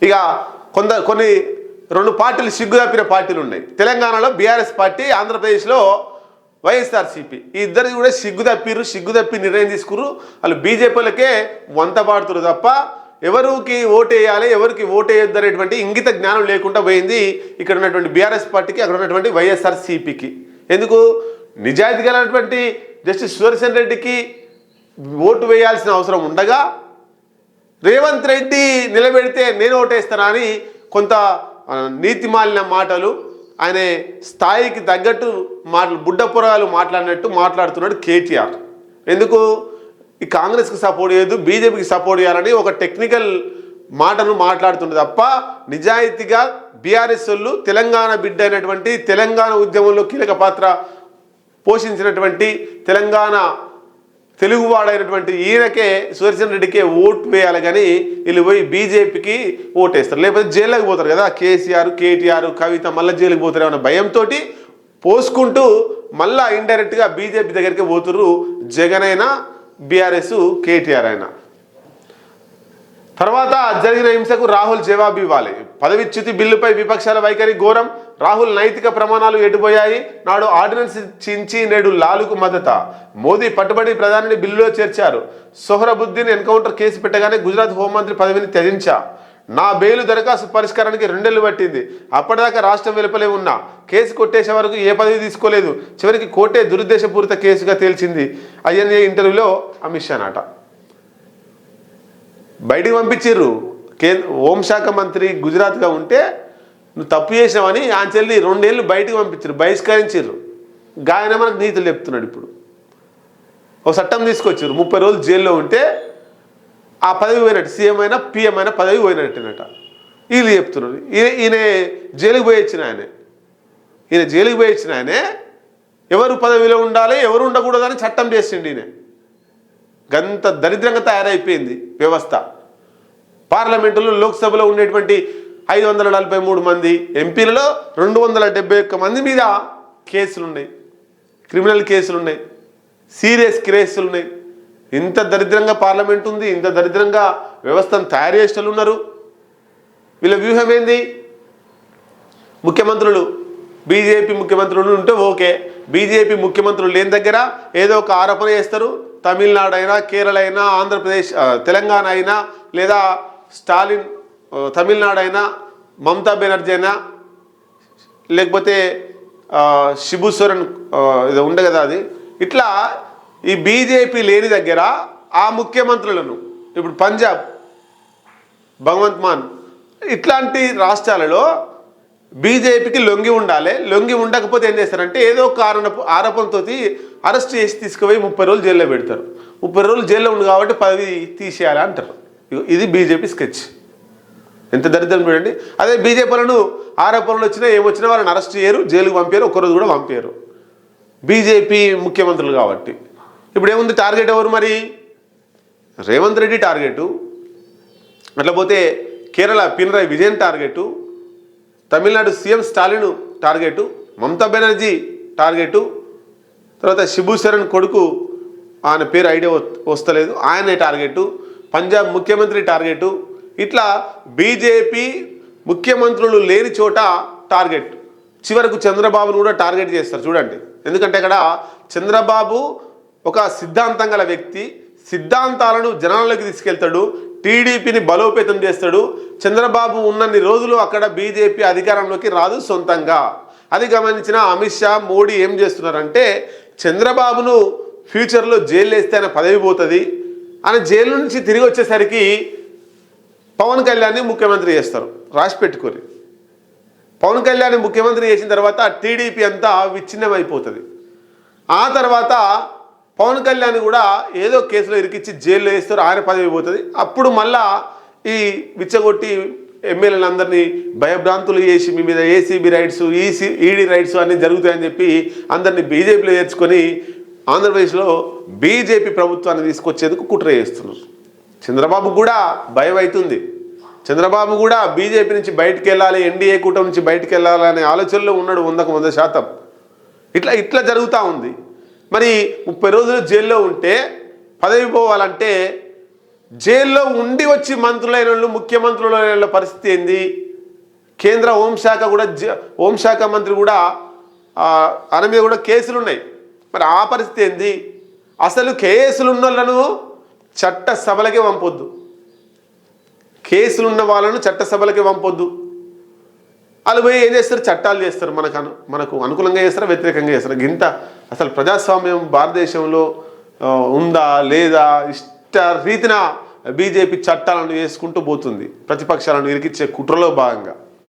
ఇక కొన్ని రెండు పార్టీలు సిగ్గుదప్పిన పార్టీలు ఉన్నాయి. తెలంగాణలో బీఆర్ఎస్ పార్టీ, ఆంధ్రప్రదేశ్లో వైఎస్ఆర్సీపీ. ఈ ఇద్దరు కూడా సిగ్గుదప్పి నిర్ణయం తీసుకురు. వాళ్ళు బీజేపీలకే వంత పాడుతున్నారు తప్ప ఎవరికి ఓటు వేయాలి, ఎవరికి ఓటు వేయొద్దు అనేటువంటి ఇంగిత జ్ఞానం లేకుండా పోయింది ఇక్కడ ఉన్నటువంటి బీఆర్ఎస్ పార్టీకి, అక్కడ ఉన్నటువంటి వైఎస్ఆర్సీపీకి. ఎందుకు? నిజాయితీ కలిగినటువంటి జస్టిస్ సుదర్శన్ రెడ్డికి ఓటు వేయాల్సిన అవసరం ఉండగా రేవంత్ రెడ్డి నిలబెడితే నేను ఓటేస్తానా అని కొంత నీతిమాలిన మాటలు, ఆయన స్థాయికి తగ్గట్టు బుడ్డపురాలు మాట్లాడినట్టు మాట్లాడుతున్నాడు కేటీఆర్. ఎందుకు? ఈ కాంగ్రెస్కి సపోర్ట్ చేయొద్దు, బీజేపీకి సపోర్ట్ చేయాలని ఒక టెక్నికల్ మాటను మాట్లాడుతుంది తప్ప నిజాయితీగా బీఆర్ఎస్ వాళ్ళు తెలంగాణ బిడ్డ అయినటువంటి, తెలంగాణ ఉద్యమంలో కీలక పాత్ర పోషించినటువంటి, తెలంగాణ తెలుగువాడైనటువంటి ఈయనకే, సుదర్శన్ రెడ్డికే ఓటు వేయాలి. కానీ వీళ్ళు పోయి బీజేపీకి ఓటేస్తారు, లేకపోతే జైలుకి పోతారు కదా. కేటీఆర్, కవిత మళ్ళీ జైలుకి పోతారు అన్న భయంతో పోసుకుంటూ మళ్ళా ఇండైరెక్ట్గా బీజేపీ దగ్గరికి పోతుర్రు. జగన్ అయినా, బీఆర్ఎస్, కేటీఆర్ అయినా. తర్వాత జరిగిన హింసకు రాహుల్ జవాబు ఇవ్వాలి. పదవిచ్యుతి బిల్లుపై విపక్షాల వైఖరి ఘోరం. రాహుల్ నైతిక ప్రమాణాలు ఎటుపోయాయి. నాడు ఆర్డినెన్స్ చించి నేడు లాలుకు మద్దత. మోదీ పట్టుబడి ప్రధానిని బిల్లులో చేర్చారు. సొహ్రబుద్దీన్ ఎన్కౌంటర్ కేసు పెట్టగానే గుజరాత్ హోంమంత్రి పదవిని త్యజించా. నా బెయిలు దరఖాస్తు పరిష్కారానికి 2 నెలలు పట్టింది. అప్పటిదాకా రాష్ట్రం వెలుపలే ఉన్నా. కేసు కొట్టేసే వరకు ఏ పదవి తీసుకోలేదు. చివరికి కోర్టే దురుద్దేశపూరిత కేసుగా తేల్చింది. ఐఎన్ఏ ఇంటర్వ్యూలో అమిత్ షా నాట. బయటికి పంపించిర్రు. హోంశాఖ మంత్రి గుజరాత్గా ఉంటే నువ్వు తప్పు చేసావని ఆంచెల్ని 2 ఏళ్ళు బయటికి పంపించారు, బహిష్కరించారు. గాయన మనకు నీతులు చెప్తున్నాడు. ఇప్పుడు ఒక చట్టం తీసుకొచ్చారు, 30 రోజులు జైల్లో ఉంటే ఆ పదవి పోయినట్టు, సీఎం అయినా పిఎం అయినా పదవి పోయినట్టునట. వీళ్ళు చెప్తున్నారు. ఈయన జైలుకి పోయొచ్చిన ఆయనే ఎవరు పదవిలో ఉండాలి, ఎవరు ఉండకూడదని చట్టం చేసిండు. ఈయన గంత దరిద్రంగా తయారైపోయింది వ్యవస్థ. పార్లమెంటులో, లోక్సభలో ఉండేటువంటి 543 మంది ఎంపీలలో 271 మంది మీద కేసులున్నాయి, క్రిమినల్ కేసులున్నాయి, సీరియస్ కేసులున్నాయి. ఇంత దరిద్రంగా పార్లమెంట్ ఉంది, ఇంత దరిద్రంగా వ్యవస్థను తయారు చేసేటోళ్ళు ఉన్నారు. వీళ్ళ వ్యూహం ఏంది? ముఖ్యమంత్రులు, బీజేపీ ముఖ్యమంత్రులు ఉంటే ఓకే. బీజేపీ ముఖ్యమంత్రులు లేని దగ్గర ఏదో ఒక ఆరోపణ చేస్తారు. తమిళనాడు అయినా, కేరళ అయినా, ఆంధ్రప్రదేశ్, తెలంగాణ అయినా, లేదా స్టాలిన్ తమిళనాడు అయినా, మమతా బెనర్జీ అయినా, లేకపోతే శిబు సోరెన్ ఇది ఉండే కదా అది. ఇట్లా ఈ బీజేపీ లేని దగ్గర ఆ ముఖ్యమంత్రులను, ఇప్పుడు పంజాబ్ భగవంత్ మాన్, ఇట్లాంటి రాష్ట్రాలలో బీజేపీకి లొంగి ఉండాలి. లొంగి ఉండకపోతే ఏం చేస్తారంటే ఏదో ఆరోపణతో అరెస్ట్ చేసి తీసుకుపోయి 30 రోజులు జైల్లో పెడతారు. 30 రోజులు జైల్లో ఉంది కాబట్టి పదవి తీసేయాలి అంటారు. ఇది బీజేపీ స్కెచ్. ఎంత దరిద్రం చూడండి. అదే బీజేపీలను ఆరోపణలు వచ్చినా ఏమొచ్చినా వాళ్ళని అరెస్ట్ చేయరు, జైలుకు పంపారు, ఒక్కరోజు కూడా పంపారు. బీజేపీ ముఖ్యమంత్రులు కాబట్టి ఇప్పుడు ఏముంది? టార్గెట్ ఎవరు మరి? రేవంత్ రెడ్డి టార్గెటు, అట్లా పోతే Kerala Pinarayi Vijayan target, Tamil Nadu CM Stalin target, Mamata Banerjee target, తర్వాత శిబు సోరెన్ కొడుకు, ఆయన పేరు ఐడియా వస్తలేదు, ఆయనే టార్గెటు, పంజాబ్ ముఖ్యమంత్రి టార్గెటు. ఇట్లా బీజేపీ ముఖ్యమంత్రులు లేని చోట టార్గెట్. చివరకు చంద్రబాబును కూడా టార్గెట్ చేస్తారు చూడండి. ఎందుకంటే అక్కడ చంద్రబాబు ఒక సిద్ధాంతం గల వ్యక్తి, సిద్ధాంతాలను జనాల్లోకి తీసుకెళ్తాడు, టీడీపీని బలోపేతం చేస్తాడు. చంద్రబాబు ఉన్నన్ని రోజులు అక్కడ బీజేపీ అధికారంలోకి రాదు సొంతంగా. అది గమనించిన అమిత్ షా, మోడీ ఏం చేస్తున్నారంటే చంద్రబాబును ఫ్యూచర్లో జైలు వేస్తే ఆయన పదవి పోతుంది అని జైలు నుంచి తిరిగి వచ్చేసరికి పవన్ కళ్యాణ్ని ముఖ్యమంత్రి చేస్తారు. రాసి పెట్టుకొని పవన్ కళ్యాణ్ ముఖ్యమంత్రి చేసిన తర్వాత టీడీపీ అంతా విచ్ఛిన్నమైపోతుంది. ఆ తర్వాత పవన్ కళ్యాణ్ కూడా ఏదో కేసులో ఇరికిచ్చి జైల్లో వేస్తారు, ఆయన పదవి పోతుంది. అప్పుడు మళ్ళా ఈ విచ్చగొట్టి ఎమ్మెల్యేలందరినీ భయభ్రాంతులు చేసి మీ మీద ఏసీబీ రైట్స్, ఈడీ రైట్స్ అన్నీ జరుగుతాయని చెప్పి అందరినీ బీజేపీలో చేర్చుకొని ఆంధ్రప్రదేశ్లో బీజేపీ ప్రభుత్వాన్ని తీసుకొచ్చేందుకు కుట్ర చేస్తున్నారు. చంద్రబాబు కూడా భయం అవుతుంది. చంద్రబాబు కూడా బీజేపీ నుంచి బయటకు వెళ్ళాలి, ఎన్డీఏ కూటమి నుంచి బయటకు వెళ్ళాలనే ఆలోచనలో ఉన్నాడు 100%. ఇట్లా జరుగుతూ ఉంది. మరి 30 రోజులు జైల్లో ఉంటే పదవి పోవాలంటే జైల్లో ఉండి వచ్చి మంత్రులైన వాళ్ళు, ముఖ్యమంత్రులైన పరిస్థితి ఏంది? కేంద్ర హోంశాఖ కూడా హోంశాఖ మంత్రి కూడా ఆయన మీద కూడా కేసులు ఉన్నాయి. మరి ఆ పరిస్థితి ఏంది? అసలు కేసులు ఉన్న వాళ్ళను చట్ట సభలకే పంపొద్దు, కేసులున్న వాళ్ళను చట్టసభలకి పంపొద్దు. వాళ్ళు పోయి ఏం చేస్తారు? చట్టాలు చేస్తారు, మనకు అనుకూలంగా చేస్తారా, వ్యతిరేకంగా చేస్తారా? గింత అసలు ప్రజాస్వామ్యం భారతదేశంలో ఉందా లేదా? ఇష్ట రీతిన బీజేపీ చట్టాలను వేసుకుంటూ పోతుంది, ప్రతిపక్షాలను ఇరికిచ్చే కుట్రలో భాగంగా.